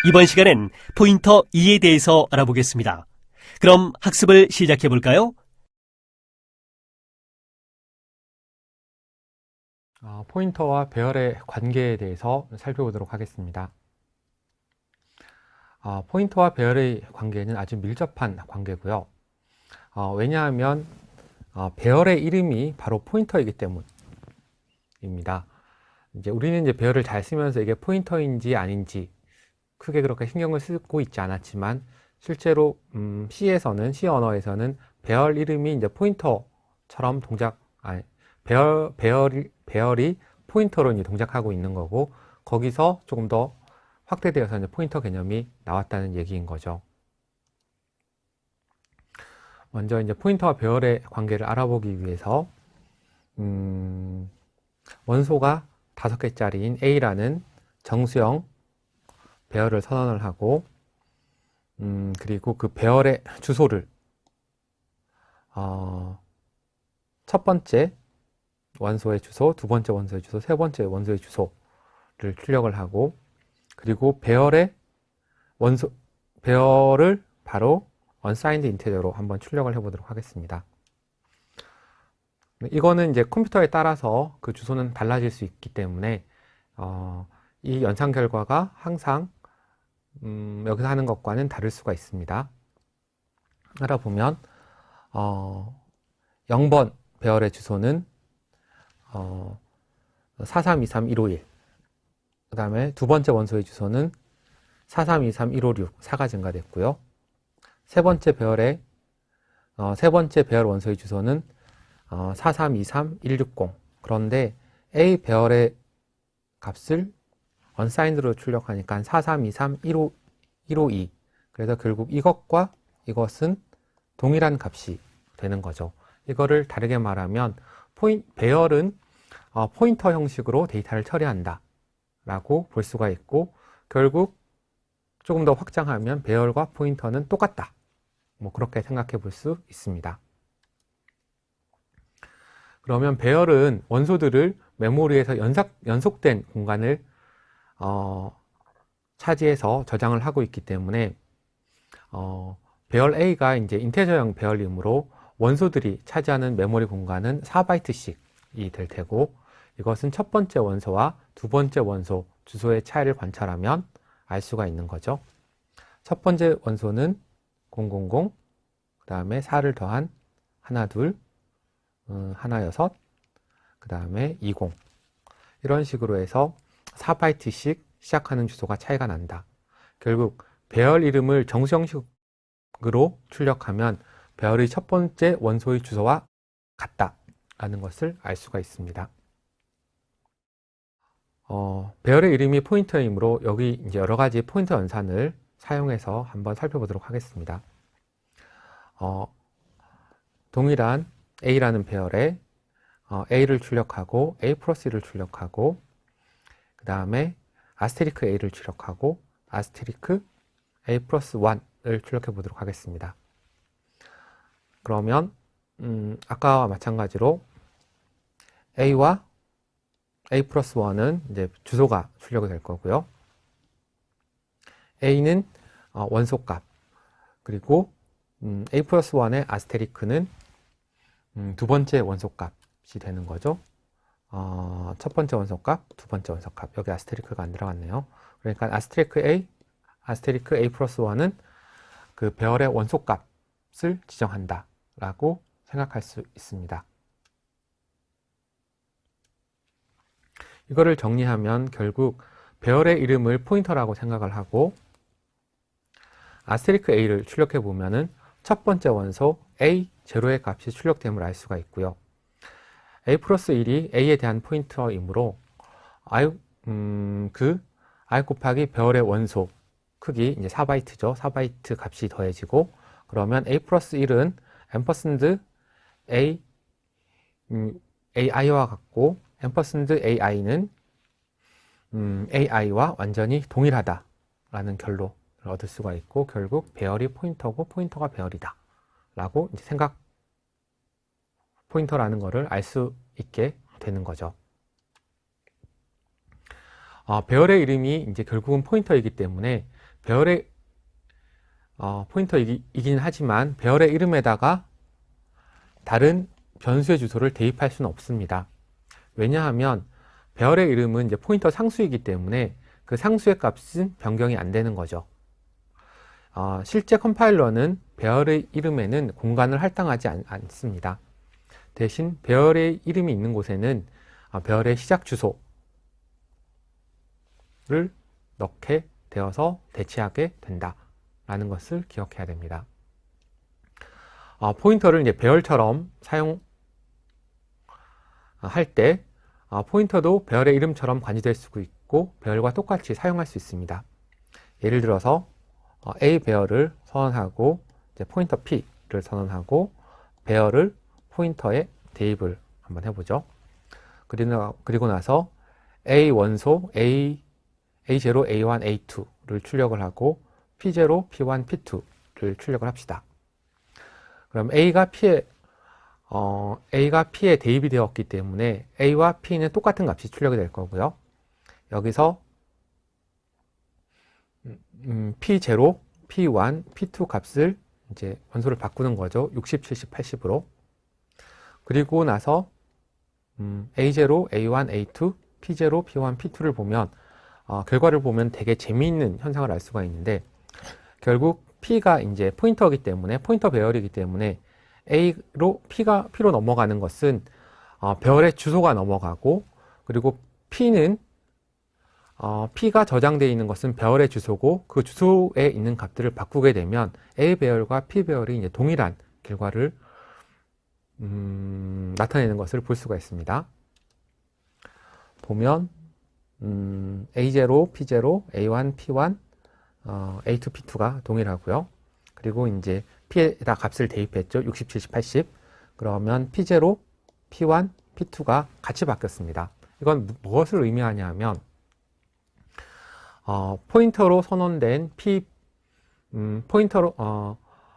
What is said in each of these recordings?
이번 시간엔 포인터 2에 대해서 알아보겠습니다. 그럼 학습을 시작해 볼까요? 포인터와 배열의 관계에 대해서 살펴보도록 하겠습니다. 포인터와 배열의 관계는 아주 밀접한 관계고요. 왜냐하면 배열의 이름이 바로 포인터이기 때문입니다. 우리는 이제 배열을 잘 쓰면서 이게 포인터인지 아닌지 크게 그렇게 신경을 쓰고 있지 않았지만 실제로 C 언어에서는 배열 이름이 이제 포인터처럼 배열이 포인터로 이제 동작하고 있는 거고, 거기서 조금 더 확대되어서 이제 포인터 개념이 나왔다는 얘기인 거죠. 먼저 이제 포인터와 배열의 관계를 알아보기 위해서 원소가 5개짜리인 A라는 정수형 배열을 선언을 하고, 그리고 그 배열의 주소를 첫 번째 원소의 주소, 두 번째 원소의 주소, 세 번째 원소의 주소를 출력을 하고, 그리고 배열을 바로 unsigned integer로 한번 출력을 해보도록 하겠습니다. 이거는 이제 컴퓨터에 따라서 그 주소는 달라질 수 있기 때문에 이 연산 결과가 항상 여기서 하는 것과는 다를 수가 있습니다. 알아보면 0번 배열의 주소는 4323151, 그 다음에 두 번째 원소의 주소는 4323156, 4가 증가됐고요. 세 번째 배열 원소의 주소는 4323160. 그런데 A 배열의 값을 unsigned로 출력하니까 4323152. 그래서 결국 이것과 이것은 동일한 값이 되는 거죠. 이거를 다르게 말하면 배열은 포인터 형식으로 데이터를 처리한다 라고 볼 수가 있고, 결국 조금 더 확장하면 배열과 포인터는 똑같다, 그렇게 생각해 볼 수 있습니다. 그러면 배열은 원소들을 메모리에서 연속된 공간을 차지해서 저장을 하고 있기 때문에 배열 A가 이제 인테저형 배열이므로 원소들이 차지하는 메모리 공간은 4바이트씩이 될 테고, 이것은 첫 번째 원소와 두 번째 원소 주소의 차이를 관찰하면 알 수가 있는 거죠. 첫 번째 원소는 000, 그 다음에 4를 더한 1, 2, 1, 6, 그 다음에 20. 이런 식으로 해서 4바이트씩 시작하는 주소가 차이가 난다. 결국 배열 이름을 정수형식으로 출력하면 배열의 첫 번째 원소의 주소와 같다라는 것을 알 수가 있습니다. 배열의 이름이 포인터이므로 여기 이제 여러 가지 포인터 연산을 사용해서 한번 살펴보도록 하겠습니다. 동일한 A라는 배열에 A를 출력하고 A 플러스 1을 출력하고, 그 다음에 아스테리크 A를 출력하고 아스테리크 A 플러스 1을 출력해 보도록 하겠습니다. 그러면 아까와 마찬가지로 A와 A 플러스 1은 이제 주소가 출력이 될 거고요. A는 원소값, 그리고 A 플러스 1의 아스테리크는 두 번째 원소값이 되는 거죠. 첫 번째 원소값, 두 번째 원소값. 여기 아스테리크가 안 들어갔네요. 그러니까 아스테리크 A 플러스 1은 그 배열의 원소값을 지정한다 라고 생각할 수 있습니다. 이거를 정리하면 결국 배열의 이름을 포인터라고 생각을 하고, 아스테리크 A를 출력해 보면은 첫 번째 원소 A0의 값이 출력됨을 알 수가 있고요. A 플러스 1이 A에 대한 포인터이므로 I 곱하기 배열의 원소 크기 이제 4바이트죠. 4바이트 값이 더해지고, 그러면 A 플러스 1은 앰퍼센드 AI와 같고, 앰퍼센드 AI는 AI와 완전히 동일하다라는 결론을 얻을 수가 있고, 결국 배열이 포인터고 포인터가 배열이다 라고 이제 포인터라는 것을 알 수 있게 되는 거죠. 배열의 이름이 이제 결국은 포인터이기 때문에 배열의 포인터이긴 하지만 배열의 이름에다가 다른 변수의 주소를 대입할 수는 없습니다. 왜냐하면 배열의 이름은 이제 포인터 상수이기 때문에 그 상수의 값은 변경이 안 되는 거죠. 실제 컴파일러는 배열의 이름에는 공간을 할당하지 않습니다. 대신 배열의 이름이 있는 곳에는 배열의 시작 주소를 넣게 되어서 대체하게 된다라는 것을 기억해야 됩니다. 포인터를 이제 배열처럼 사용할 때 포인터도 배열의 이름처럼 관리될 수 있고 배열과 똑같이 사용할 수 있습니다. 예를 들어서 A 배열을 선언하고 이제 포인터 P를 선언하고 배열을 포인터에 대입을 한번 해보죠. 그리고 나서 A 원소 A0, A1, A2를 출력을 하고 P0, P1, P2를 출력을 합시다. 그럼 A가 P에 대입이 되었기 때문에 A와 P는 똑같은 값이 출력이 될 거고요. 여기서 P0, P1, P2 값을 이제 원소를 바꾸는 거죠. 60, 70, 80으로. 그리고 나서 A0, A1, A2, P0, P1, P2를 보면 결과를 보면 되게 재미있는 현상을 알 수가 있는데 결국 P가 이제 포인터이기 때문에 포인터 배열이기 때문에 P로 넘어가는 것은 배열의 주소가 넘어가고 그리고 P가 저장되어 있는 것은 배열의 주소고 그 주소에 있는 값들을 바꾸게 되면 A 배열과 P 배열이 이제 동일한 결과를 나타내는 것을 볼 수가 있습니다. 보면 A0, P0, A1, P1, A2, P2가 동일하고요. 그리고 이제 P에다 값을 대입했죠. 60, 70, 80. 그러면 P0, P1, P2가 같이 바뀌었습니다. 이건 무엇을 의미하냐 하면 포인터로 선언된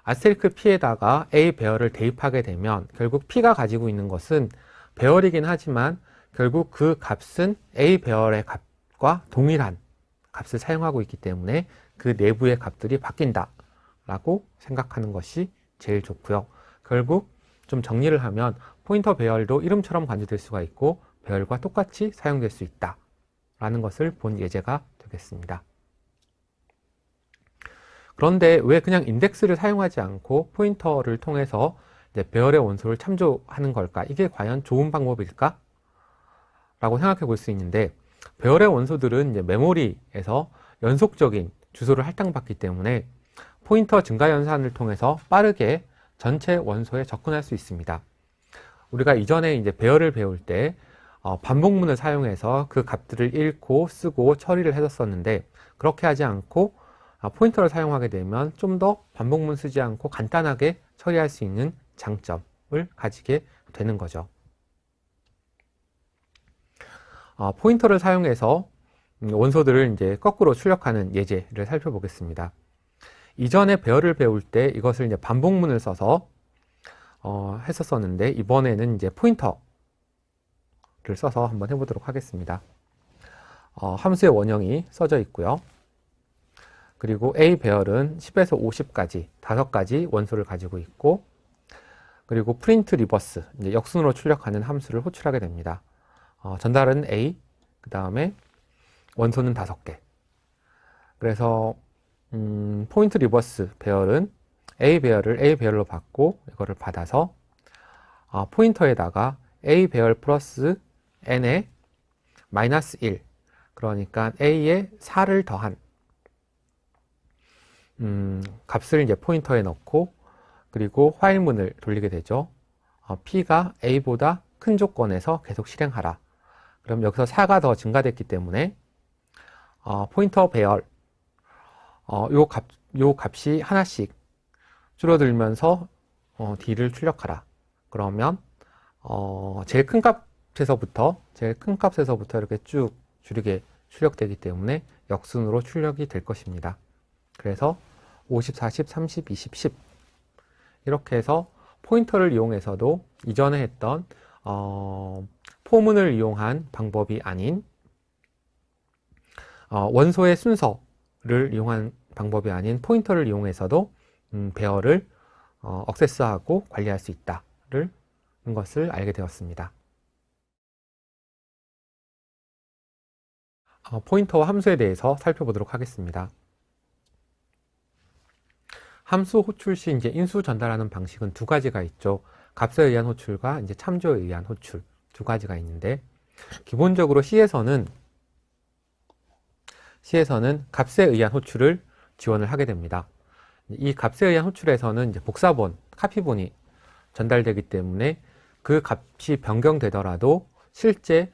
아스테리크 P에다가 A 배열을 대입하게 되면 결국 P가 가지고 있는 것은 배열이긴 하지만 결국 그 값은 A 배열의 값과 동일한 값을 사용하고 있기 때문에 그 내부의 값들이 바뀐다 라고 생각하는 것이 제일 좋고요. 결국 좀 정리를 하면 포인터 배열도 이름처럼 관리될 수가 있고 배열과 똑같이 사용될 수 있다 라는 것을 본 예제가 되겠습니다. 그런데 왜 그냥 인덱스를 사용하지 않고 포인터를 통해서 이제 배열의 원소를 참조하는 걸까? 이게 과연 좋은 방법일까? 라고 생각해 볼 수 있는데 배열의 원소들은 이제 메모리에서 연속적인 주소를 할당받기 때문에 포인터 증가 연산을 통해서 빠르게 전체 원소에 접근할 수 있습니다. 우리가 이전에 이제 배열을 배울 때 반복문을 사용해서 그 값들을 읽고 쓰고 처리를 했었는데 그렇게 하지 않고 포인터를 사용하게 되면 좀 더 반복문 쓰지 않고 간단하게 처리할 수 있는 장점을 가지게 되는 거죠. 포인터를 사용해서 원소들을 이제 거꾸로 출력하는 예제를 살펴보겠습니다. 이전에 배열을 배울 때 이것을 이제 반복문을 써서 했었었는데 이번에는 이제 포인터를 써서 한번 해보도록 하겠습니다. 함수의 원형이 써져 있고요. 그리고 A 배열은 10에서 50까지 5가지 원소를 가지고 있고 그리고 프린트 리버스 이제 역순으로 출력하는 함수를 호출하게 됩니다. 전달은 A 그 다음에 원소는 5개. 그래서 포인트 리버스 배열은 A 배열을 A 배열로 받고 이거를 받아서 포인터에다가 A 배열 플러스 N에 마이너스 1 그러니까 A에 4를 더한 값을 이제 포인터에 넣고 그리고 화일문을 돌리게 되죠. P가 A보다 큰 조건에서 계속 실행하라. 그럼 여기서 4가 더 증가됐기 때문에 포인터 배열 요 값이 하나씩 줄어들면서 D를 출력하라. 그러면 제일 큰 값에서부터 이렇게 쭉 줄이게 출력되기 때문에 역순으로 출력이 될 것입니다. 그래서 50, 40, 30, 20, 10 이렇게 해서 포인터를 이용해서도 이전에 했던 포문을 이용한 방법이 아닌 원소의 순서를 이용한 방법이 아닌 포인터를 이용해서도 배열을 액세스하고 관리할 수 있다는 것을 알게 되었습니다. 포인터와 함수에 대해서 살펴보도록 하겠습니다. 함수 호출 시 이제 인수 전달하는 방식은 두 가지가 있죠. 값에 의한 호출과 이제 참조에 의한 호출 두 가지가 있는데, 기본적으로 C에서는 값에 의한 호출을 지원을 하게 됩니다. 이 값에 의한 호출에서는 이제 복사본, 카피본이 전달되기 때문에 그 값이 변경되더라도 실제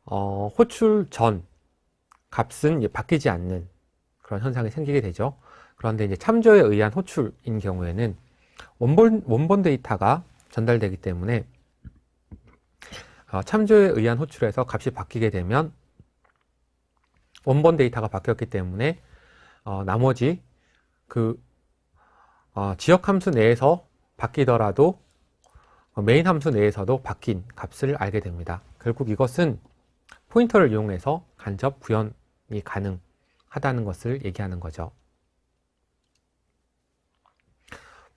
호출 전 값은 바뀌지 않는 그런 현상이 생기게 되죠. 그런데 이제 참조에 의한 호출인 경우에는 원본 데이터가 전달되기 때문에 참조에 의한 호출에서 값이 바뀌게 되면 원본 데이터가 바뀌었기 때문에 나머지 그 지역 함수 내에서 바뀌더라도 메인 함수 내에서도 바뀐 값을 알게 됩니다. 결국 이것은 포인터를 이용해서 간접 구현이 가능하다는 것을 얘기하는 거죠.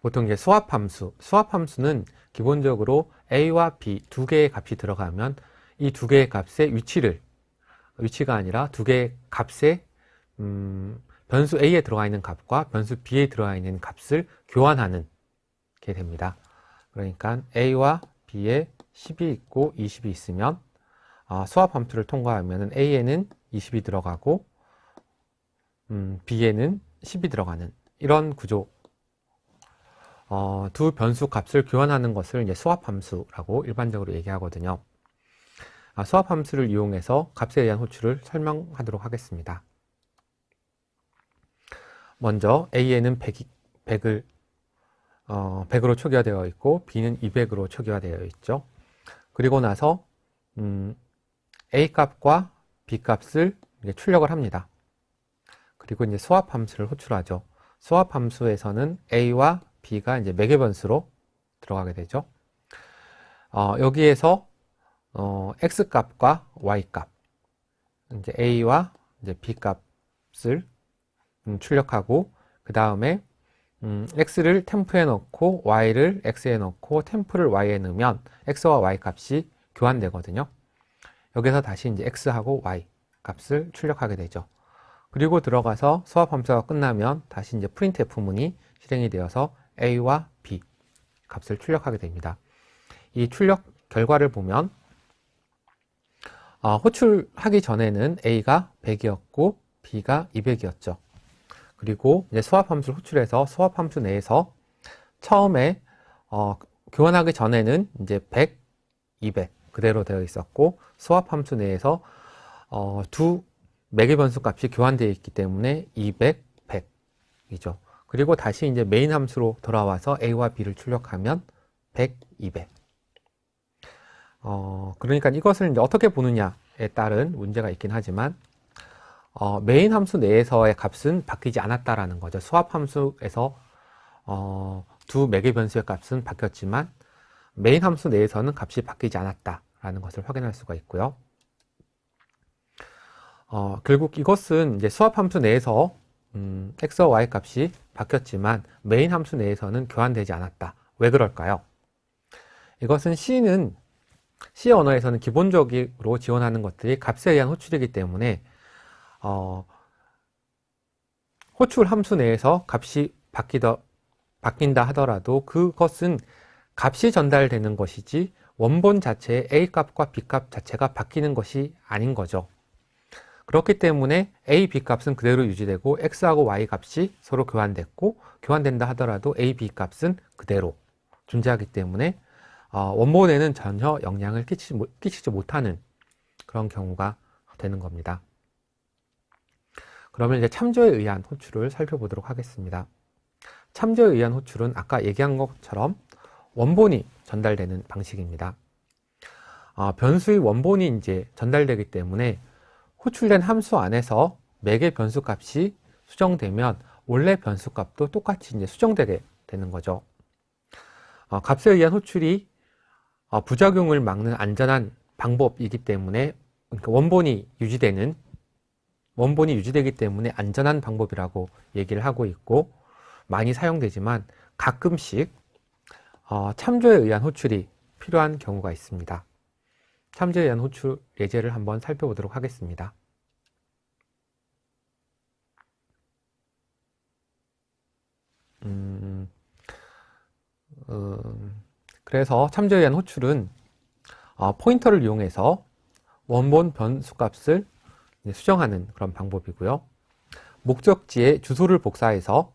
보통 이제 수합함수는 기본적으로 a와 b 두 개의 값이 들어가면 이 두 개의 값의 위치가 아니라 두 개의 값의 변수 a에 들어가 있는 값과 변수 b에 들어가 있는 값을 교환하는 게 됩니다. 그러니까 a와 b에 10이 있고 20이 있으면 수합함수를 통과하면 a에는 20이 들어가고 b에는 10이 들어가는 이런 구조. 두 변수 값을 교환하는 것을 이제 수합함수라고 일반적으로 얘기하거든요. 수합함수를 이용해서 값에 의한 호출을 설명하도록 하겠습니다. 먼저 A에는 100으로 초기화되어 있고 B는 200으로 초기화되어 있죠. 그리고 나서 A 값과 B 값을 출력을 합니다. 그리고 이제 수합함수를 호출하죠. 수합함수에서는 A와 B가 이제 매개 변수로 들어가게 되죠. 여기에서 X 값과 Y 값, 이제 A와 이제 B 값을 출력하고, 그 다음에 X를 템프에 넣고 Y를 X에 넣고 템프를 Y에 넣으면 X와 Y 값이 교환되거든요. 여기서 다시 이제 X하고 Y 값을 출력하게 되죠. 그리고 들어가서 수합함수가 끝나면 다시 이제 printf 문이 실행이 되어서 A와 B 값을 출력하게 됩니다. 이 출력 결과를 보면 호출하기 전에는 A가 100이었고 B가 200이었죠. 그리고 이제 수합함수를 호출해서 수합함수 내에서 처음에 교환하기 전에는 이제 100, 200 그대로 되어 있었고, 수합함수 내에서 두 매개 변수 값이 교환되어 있기 때문에 200, 100이죠. 그리고 다시 이제 메인 함수로 돌아와서 A와 B를 출력하면 100, 200. 그러니까 이것을 이제 어떻게 보느냐에 따른 문제가 있긴 하지만, 메인 함수 내에서의 값은 바뀌지 않았다라는 거죠. 수합 함수에서 두 매개 변수의 값은 바뀌었지만 메인 함수 내에서는 값이 바뀌지 않았다라는 것을 확인할 수가 있고요. 결국 이것은 이제 수합 함수 내에서 x와 y 값이 바뀌었지만 메인 함수 내에서는 교환되지 않았다. 왜 그럴까요? 이것은 C 언어에서는 기본적으로 지원하는 것들이 값에 의한 호출이기 때문에 호출 함수 내에서 값이 바뀐다 하더라도 그것은 값이 전달되는 것이지 원본 자체의 A 값과 B 값 자체가 바뀌는 것이 아닌 거죠. 그렇기 때문에 A, B 값은 그대로 유지되고 X하고 Y 값이 서로 교환됐고, 교환된다 하더라도 A, B 값은 그대로 존재하기 때문에 원본에는 전혀 영향을 끼치지 못하는 그런 경우가 되는 겁니다. 그러면 이제 참조에 의한 호출을 살펴보도록 하겠습니다. 참조에 의한 호출은 아까 얘기한 것처럼 원본이 전달되는 방식입니다. 변수의 원본이 이제 전달되기 때문에 호출된 함수 안에서 매개 변수 값이 수정되면 원래 변수 값도 똑같이 이제 수정되게 되는 거죠. 값에 의한 호출이 부작용을 막는 안전한 방법이기 때문에, 그러니까 원본이 유지되는 원본이 유지되기 때문에 안전한 방법이라고 얘기를 하고 있고 많이 사용되지만 가끔씩 참조에 의한 호출이 필요한 경우가 있습니다. 참조에 의한 호출 예제를 한번 살펴보도록 하겠습니다. 그래서 참조에 의한 호출은 포인터를 이용해서 원본 변수값을 수정하는 그런 방법이고요. 목적지에 주소를 복사해서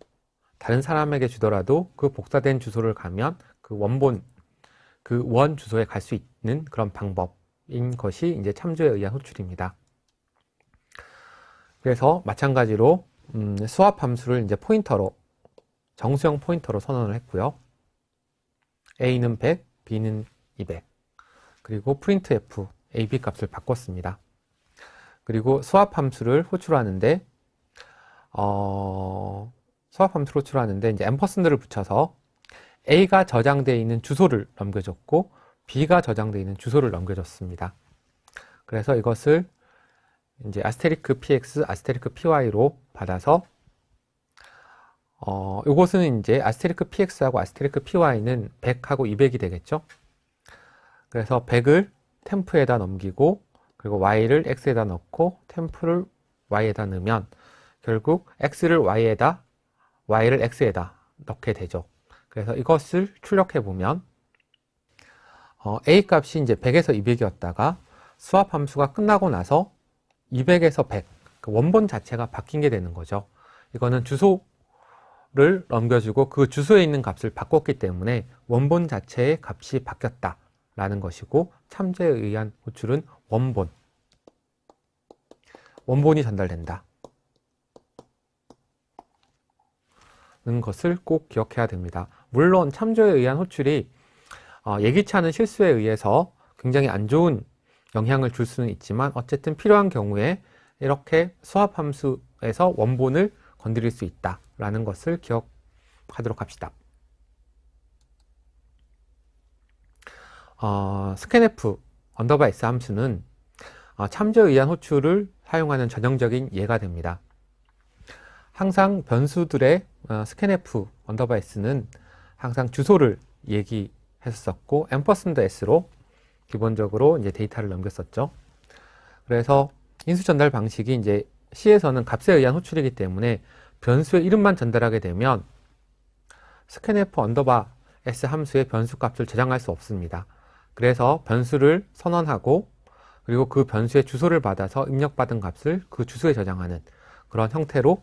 다른 사람에게 주더라도 그 복사된 주소를 가면 그 원 주소에 갈 수 있는 그런 방법인 것이 이제 참조에 의한 호출입니다. 그래서 마찬가지로 수압 함수를 이제 포인터로 정수형 포인터로 선언을 했고요. A는 100, B는 200. 그리고 printf AB 값을 바꿨습니다. 그리고 수압 함수를 호출하는데 이제 앰퍼센드를 붙여서 A가 저장되어 있는 주소를 넘겨줬고 B가 저장되어 있는 주소를 넘겨줬습니다. 그래서 이것을 이제 아스테리크 px, 아스테리크 py로 받아서 이것은 이제 아스테리크 px하고 아스테리크 py는 100하고 200이 되겠죠. 그래서 100을 템프에다 넘기고 그리고 y를 x에다 넣고 템프를 y에다 넣으면 결국 x를 y에다 y를 x에다 넣게 되죠. 그래서 이것을 출력해 보면 a 값이 이제 100에서 200이었다가 수압 함수가 끝나고 나서 200에서 100, 그 원본 자체가 바뀐 게 되는 거죠. 이거는 주소를 넘겨주고 그 주소에 있는 값을 바꿨기 때문에 원본 자체의 값이 바뀌었다라는 것이고 참조에 의한 호출은 원본이 전달된다 는 것을 꼭 기억해야 됩니다. 물론 참조에 의한 호출이 예기치 않은 실수에 의해서 굉장히 안 좋은 영향을 줄 수는 있지만 어쨌든 필요한 경우에 이렇게 수압 함수에서 원본을 건드릴 수 있다라는 것을 기억하도록 합시다. scanf _s 함수는 참조에 의한 호출을 사용하는 전형적인 예가 됩니다. 항상 변수들의 scanf _s는 항상 주소를 얘기했었고 앰퍼센드_s로 기본적으로 이제 데이터를 넘겼었죠. 그래서 인수 전달 방식이 이제 C에서는 값에 의한 호출이기 때문에 변수의 이름만 전달하게 되면 scanf _s 함수의 변수 값을 저장할 수 없습니다. 그래서 변수를 선언하고 그리고 그 변수의 주소를 받아서 입력받은 값을 그 주소에 저장하는 그런 형태로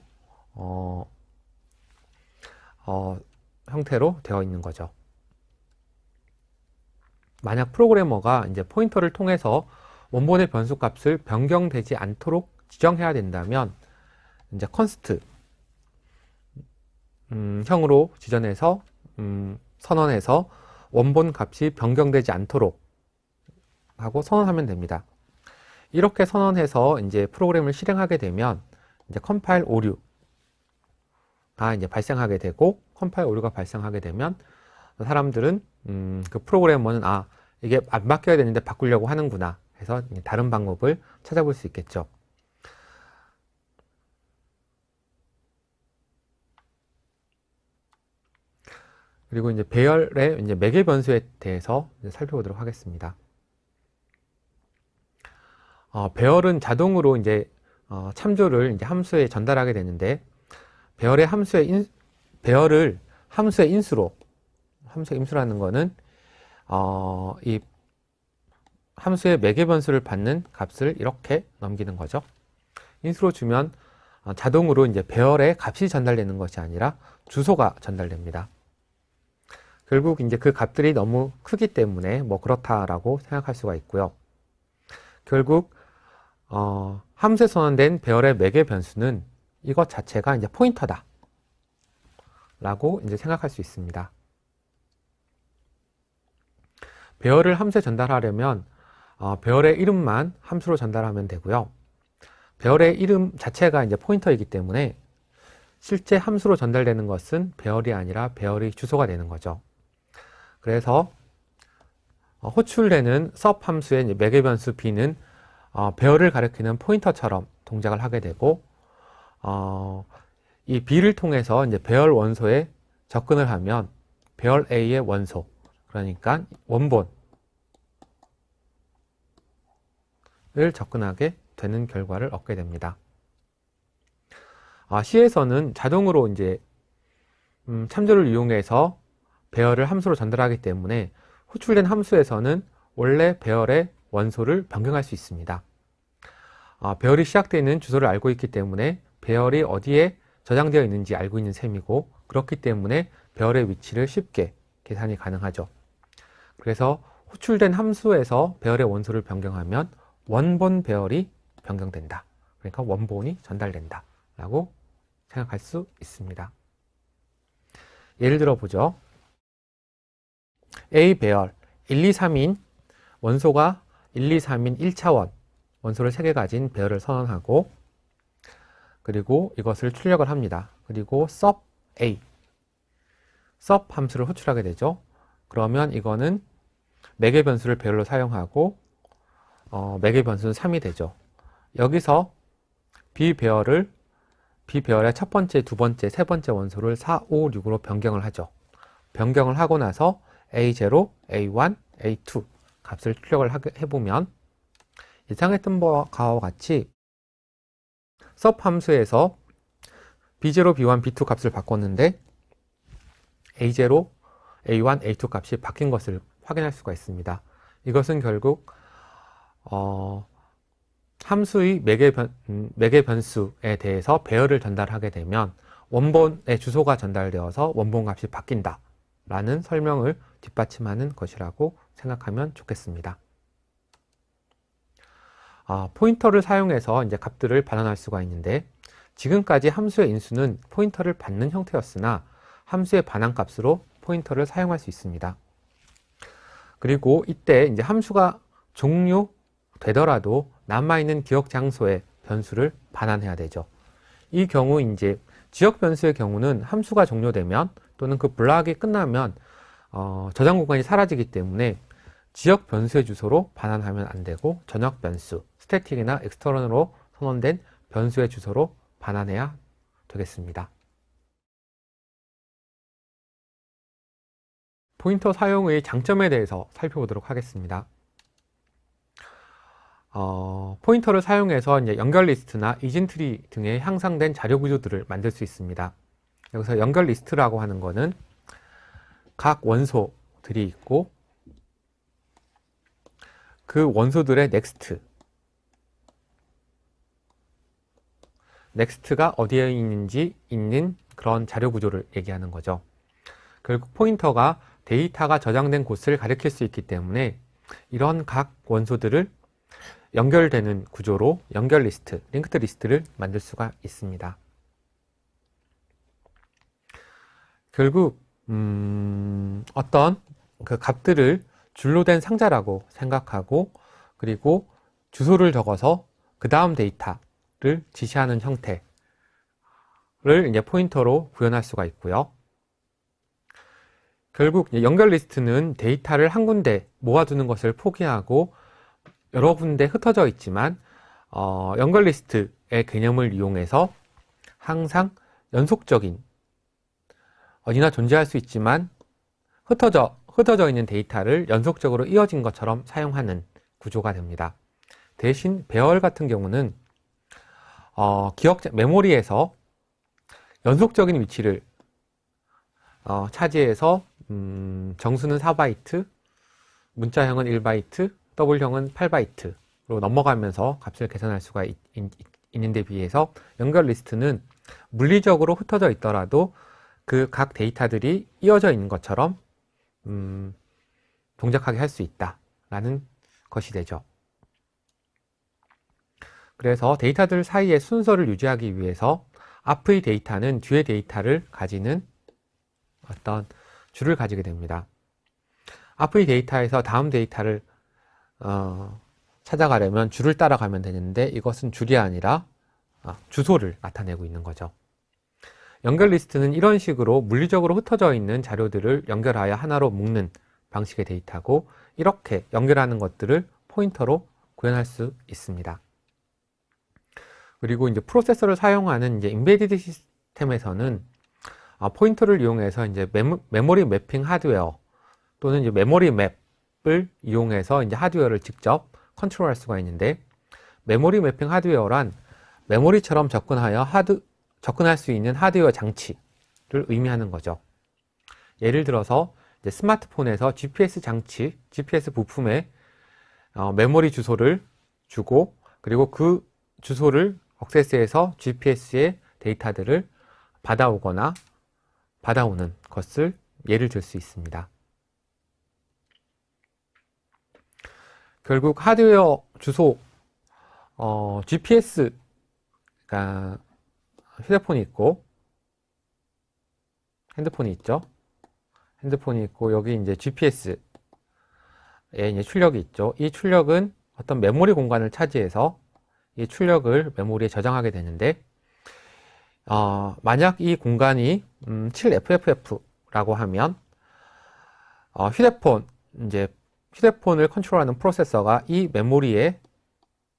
되어 있는 거죠. 만약 프로그래머가 이제 포인터를 통해서 원본의 변수 값을 변경되지 않도록 지정해야 된다면 이제 const 형으로 지정해서 선언해서 원본 값이 변경되지 않도록 하고 선언하면 됩니다. 이렇게 선언해서 이제 프로그램을 실행하게 되면 이제 컴파일 오류가 이제 발생하게 되고 컴파일 오류가 발생하게 되면 사람들은 그 프로그래머는 이게 안 바뀌어야 되는데 바꾸려고 하는구나 해서 다른 방법을 찾아볼 수 있겠죠. 그리고 이제 배열의 이제 매개 변수에 대해서 살펴보도록 하겠습니다. 배열은 자동으로 이제 참조를 이제 함수에 전달하게 되는데 배열을 함수의 인수라는 거는 이 함수의 매개 변수를 받는 값을 이렇게 넘기는 거죠. 인수로 주면 자동으로 이제 배열의 값이 전달되는 것이 아니라 주소가 전달됩니다. 결국 이제 그 값들이 너무 크기 때문에 뭐 그렇다라고 생각할 수가 있고요. 결국 함수에 선언된 배열의 매개 변수는 이것 자체가 이제 포인터다 라고 이제 생각할 수 있습니다. 배열을 함수에 전달하려면 배열의 이름만 함수로 전달하면 되고요. 배열의 이름 자체가 이제 포인터이기 때문에 실제 함수로 전달되는 것은 배열이 아니라 배열의 주소가 되는 거죠. 그래서 호출되는 sub 함수의 매개 변수 b는 배열을 가리키는 포인터처럼 동작을 하게 되고, 이 B를 통해서 이제 배열 원소에 접근을 하면 배열 A의 원소, 그러니까 원본을 접근하게 되는 결과를 얻게 됩니다. C에서는 자동으로 이제 참조를 이용해서 배열을 함수로 전달하기 때문에 호출된 함수에서는 원래 배열의 원소를 변경할 수 있습니다. 배열이 시작되는 주소를 알고 있기 때문에 배열이 어디에 저장되어 있는지 알고 있는 셈이고, 그렇기 때문에 배열의 위치를 쉽게 계산이 가능하죠. 그래서 호출된 함수에서 배열의 원소를 변경하면 원본 배열이 변경된다. 그러니까 원본이 전달된다 라고 생각할 수 있습니다. 예를 들어 보죠. A 배열 1, 2, 3인 원소가 1, 2, 3인 1차원 원소를 3개 가진 배열을 선언하고, 그리고 이것을 출력을 합니다. 그리고 sub A, sub 함수를 호출하게 되죠. 그러면 이거는 매개 변수를 배열로 사용하고 매개 변수는 3이 되죠. 여기서 B 배열의 첫 번째, 두 번째, 세 번째 원소를 4, 5, 6으로 변경을 하죠. 변경을 하고 나서 A0, A1, A2 값을 출력을 해보면 예상했던 바와 같이 sub 함수에서 B0, B1, B2 값을 바꿨는데 A0, A1, A2 값이 바뀐 것을 확인할 수가 있습니다. 이것은 결국 함수의 매개 변수에 대해서 배열을 전달하게 되면 원본의 주소가 전달되어서 원본 값이 바뀐다 라는 설명을 뒷받침하는 것이라고 생각하면 좋겠습니다. 포인터를 사용해서 이제 값들을 반환할 수가 있는데, 지금까지 함수의 인수는 포인터를 받는 형태였으나 함수의 반환값으로 포인터를 사용할 수 있습니다. 그리고 이때 이제 함수가 종료되더라도 남아있는 기억 장소의 변수를 반환해야 되죠. 이 경우 이제 지역 변수의 경우는 함수가 종료되면 또는 그 블락이 끝나면 저장 공간이 사라지기 때문에 지역 변수의 주소로 반환하면 안 되고 전역 변수, 스태틱이나 엑스터널로 선언된 변수의 주소로 반환해야 되겠습니다. 포인터 사용의 장점에 대해서 살펴보도록 하겠습니다. 포인터를 사용해서 이제 연결 리스트나 이진트리 등의 향상된 자료 구조들을 만들 수 있습니다. 여기서 연결 리스트라고 하는 것은 각 원소들이 있고 그 원소들의 넥스트가 어디에 있는지 있는 그런 자료 구조를 얘기하는 거죠. 결국 포인터가 데이터가 저장된 곳을 가리킬 수 있기 때문에 이런 각 원소들을 연결되는 구조로 연결 리스트, 링크드 리스트를 만들 수가 있습니다. 결국 어떤 그 값들을 줄로 된 상자라고 생각하고, 그리고 주소를 적어서 그 다음 데이터를 지시하는 형태를 이제 포인터로 구현할 수가 있고요. 결국 연결 리스트는 데이터를 한 군데 모아두는 것을 포기하고 여러 군데 흩어져 있지만 연결 리스트의 개념을 이용해서 항상 연속적인, 어디나 존재할 수 있지만 흩어져 있는 데이터를 연속적으로 이어진 것처럼 사용하는 구조가 됩니다. 대신 배열 같은 경우는 메모리에서 연속적인 위치를 차지해서 정수는 4바이트, 문자형은 1바이트, 더블형은 8바이트로 넘어가면서 값을 계산할 수가 있는 데 비해서 연결 리스트는 물리적으로 흩어져 있더라도 그 각 데이터들이 이어져 있는 것처럼 동작하게 할 수 있다라는 것이 되죠. 그래서 데이터들 사이의 순서를 유지하기 위해서 앞의 데이터는 뒤의 데이터를 가지는 어떤 줄을 가지게 됩니다. 앞의 데이터에서 다음 데이터를 찾아가려면 줄을 따라가면 되는데 이것은 줄이 아니라 주소를 나타내고 있는 거죠. 연결 리스트는 이런 식으로 물리적으로 흩어져 있는 자료들을 연결하여 하나로 묶는 방식의 데이터고, 이렇게 연결하는 것들을 포인터로 구현할 수 있습니다. 그리고 이제 프로세서를 사용하는 이제 인베디드 시스템에서는 포인터를 이용해서 이제 메모리 매핑 하드웨어 또는 이제 메모리 맵을 이용해서 이제 하드웨어를 직접 컨트롤할 수가 있는데, 메모리 매핑 하드웨어란 메모리처럼 접근할 수 있는 하드웨어 장치를 의미하는 거죠. 예를 들어서 이제 스마트폰에서 GPS 장치, GPS 부품에 메모리 주소를 주고, 그리고 그 주소를 액세스해서 GPS의 데이터들을 받아오거나 받아오는 것을 예를 들 수 있습니다. 결국 하드웨어 주소, GPS, 그러니까 휴대폰이 있고, 핸드폰이 있죠. 핸드폰이 있고, 여기 이제 GPS에 이제 출력이 있죠. 이 출력은 어떤 메모리 공간을 차지해서 이 출력을 메모리에 저장하게 되는데, 만약 이 공간이 7FFF라고 하면, 휴대폰을 컨트롤하는 프로세서가 이 메모리에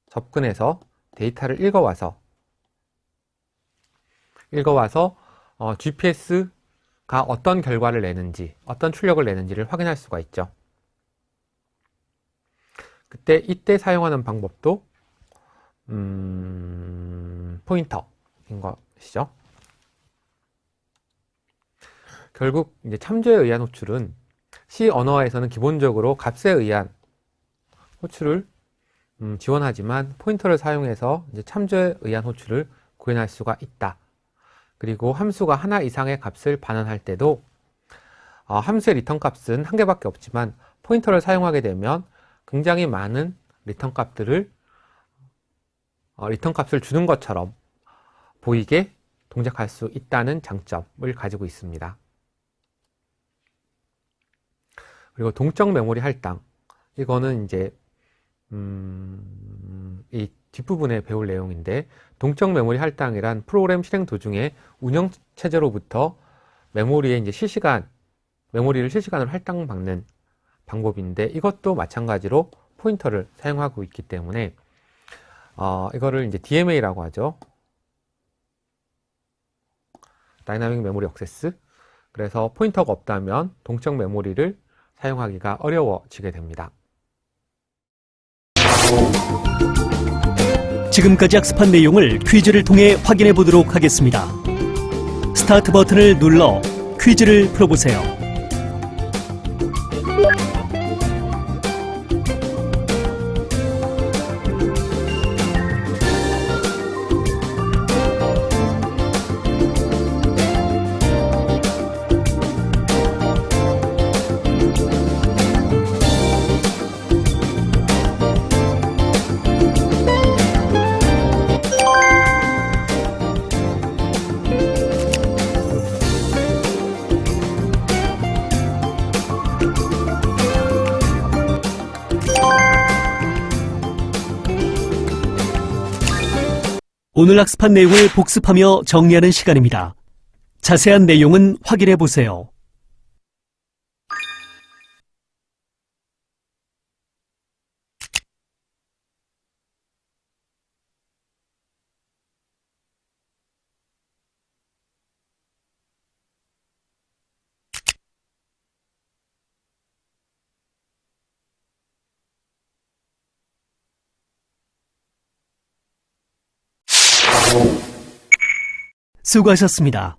접근해서 데이터를 읽어와서 GPS가 어떤 결과를 내는지, 어떤 출력을 내는지를 확인할 수가 있죠. 이때 사용하는 방법도 포인터인 것이죠. 결국 이제 참조에 의한 호출은 C 언어에서는 기본적으로 값에 의한 호출을 지원하지만, 포인터를 사용해서 이제 참조에 의한 호출을 구현할 수가 있다. 그리고 함수가 하나 이상의 값을 반환할 때도 함수의 리턴 값은 한 개밖에 없지만, 포인터를 사용하게 되면 굉장히 많은 리턴 값을 주는 것처럼 보이게 동작할 수 있다는 장점을 가지고 있습니다. 그리고 동적 메모리 할당, 이거는 이제 이 뒷부분에 배울 내용인데, 동적 메모리 할당이란 프로그램 실행 도중에 운영 체제로부터 메모리를 실시간으로 할당받는 방법인데, 이것도 마찬가지로 포인터를 사용하고 있기 때문에 이거를 이제 DMA라고 하죠. 다이나믹 메모리 액세스. 그래서 포인터가 없다면 동적 메모리를 사용하기가 어려워지게 됩니다. 지금까지 학습한 내용을 퀴즈를 통해 확인해 보도록 하겠습니다. 스타트 버튼을 눌러 퀴즈를 풀어보세요. 오늘 학습한 내용을 복습하며 정리하는 시간입니다. 자세한 내용은 확인해 보세요. 수고하셨습니다.